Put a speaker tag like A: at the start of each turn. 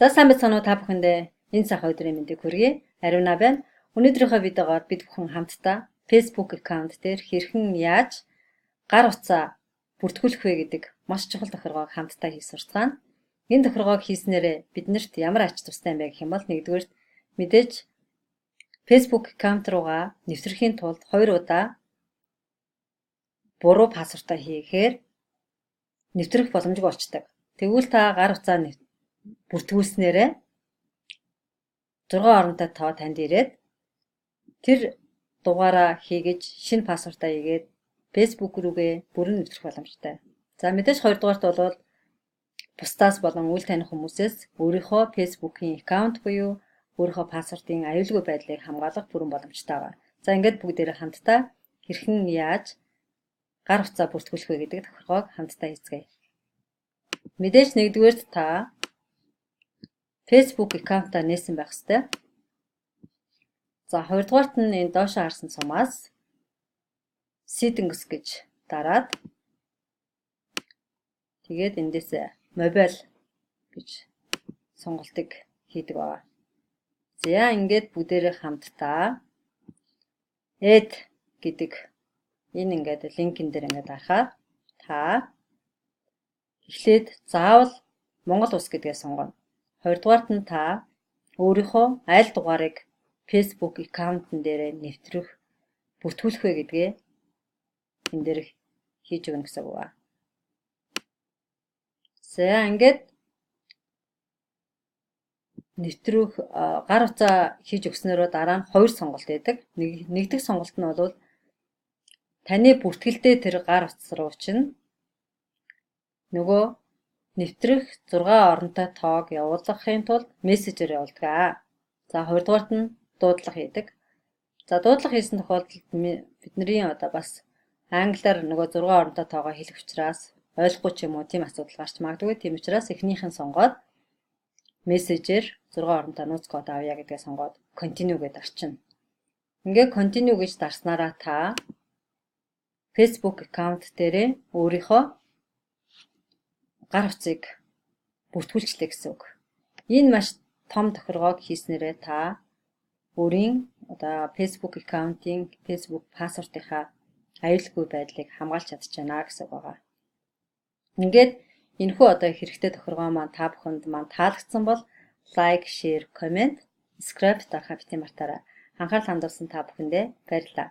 A: За сайн байцгаана уу та бүхэндээ энэ сайхан өдрийн мэндийг хүргэе. Ариуна байна. Өнөөдрийнхөө видеогоор бид бүхэн хамтдаа Facebook аккаунт дээр хэрхэн яаж гар утсаа бүртгүүлэх вэ гэдэг маш чухал тохиргоог хамтдаа хийж сурцгаана. Энэ тохиргоог хийснээрээ биднэрт ямар ач тустай юм бэ гэх юм бол нэгдүгээр мэдээж Facebook аккаунт руугаа нэвтрэхийн тулд 2 удаа буруу пассвортаа хийхээр нэвтрэх боломжгүй болчдөг. Тэгвэл та гар утсаа бүртгүүлснээрээ 6 оронтой тоо танд ирээд тэр дугаараа хийгэж шинэ пассвортаа хийгээд Facebook рүүгээ бүрэн нэвтрэх боломжтой. За мэдээж 2 дугаарт бол бусдаас болон үл таних хүмүүсээс өөрийнхөө Facebook-ийн аккаунт буюу өөрийнхөө пассвортын аюулгүй байдлыг хамгаалах бүрэн боломжтой байна. За ингээд бүгдээрээ хамтдаа хэрхэн яаж гар утсаа бүртгүүлэх вэ гэдэг тохиргоог хамтдаа хийцгээе. Мэдээж нэгдүгээрт та Facebook аккаунтаа нээсэн байх ёстой. За хоёрдугаарт нь энэ доош харсан сумаас settings гэж дараад тэгээд эндээс мобайл гэж сонголтыг хийдэг байгаа. За ингээд бүгдээрээ хамтдаа add гэдэг энэ ингээд линкэн дээр ингээд харахаар та эхлээд заавал Монгол улс гэдгээ сонгоно. Хоёрдугаарт нь та өөрийнхөө аль дугаарыг Facebook аккаунтн дээр нэвтрэх, бүртгүүлэх вэ гэдгээ энэ дээр хийж өгнө гэсэн үг. За ингээд нэвтрэх гар утсаа хийж өгснөөрөө дараа нь 2 сонголт байдаг. Нэг дэх сонголт нь бол таны бүртгэлтэй тэр гар утас руу чинь нөгөө нэвтрэх 6 оронтой тоог явуулахын тулд мессежээр явуулдаг. За хоёрдугаарт нь дуудлага хийдэг. За дуудлага хийсэн тохиолдолд бидний одоо бас англиар нөгөө 6 оронтой тоогоо хэлэх учраас ойлгохгүй ч юм уу тийм асуудал гарч магадгүй. Тийм учраас эхнийх нь сонгоод мессежээр 6 оронтой нууц код авъя гэдгээ сонгоод continue гэдээ дарчна. Ингээ continue гэж дарснараа та Facebook аккаунт дээрээ өөрийнхөө гар утсыг бүртгүүлчлээ гэсэн үг. Энэ маш том тохиргоог хийснээрээ та өөрийн одоо Facebook аккаунтын Facebook пассвортынхаа аюулгүй байдлыг хамгаалж чадчихна гэсэн үг байгаа. Ингээд энэхүү одоо хэрэгтэй тохиргоо маань та бүхэнд таалагдсан бол лайк, шеэр, комент, subscribe дарахаа бити мартаарай. Анхаарал хандуулсан та бүхэндээ баярлалаа.